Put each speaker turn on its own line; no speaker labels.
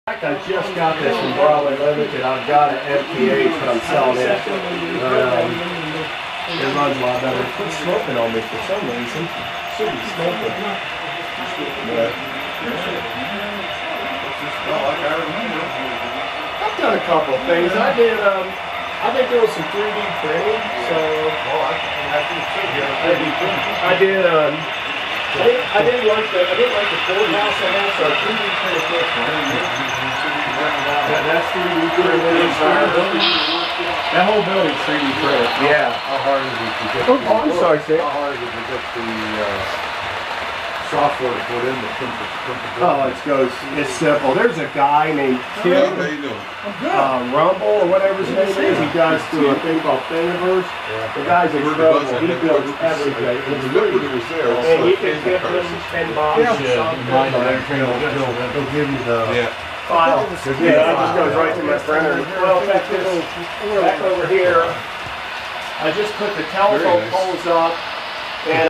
I just got this from Broadway Limited. I've got an FTH, but I'm selling it. It runs a lot better. It quit smoking on me for some reason. Should be smoking. But I've done a couple of things. I've been doing some 3D printing, so I didn't like the courthouse I have, so I 3D printed this one. That's 3D printed. That whole building's 3D printed. Yeah.
How hard is it to get
I'm sorry, Sam.
How hard is it to get the software to put in the print?
It's simple. There's a guy named Tim
How you doing?
Rumble or whatever his name is. He does through a thing called Thingiverse. The guy's incredible. He builds everything.
The liquid was there.
And he can dip them and bombs.
They'll give you the
File. Yeah, it just goes right to my printer. Well, back over here, I just put the telephone poles up and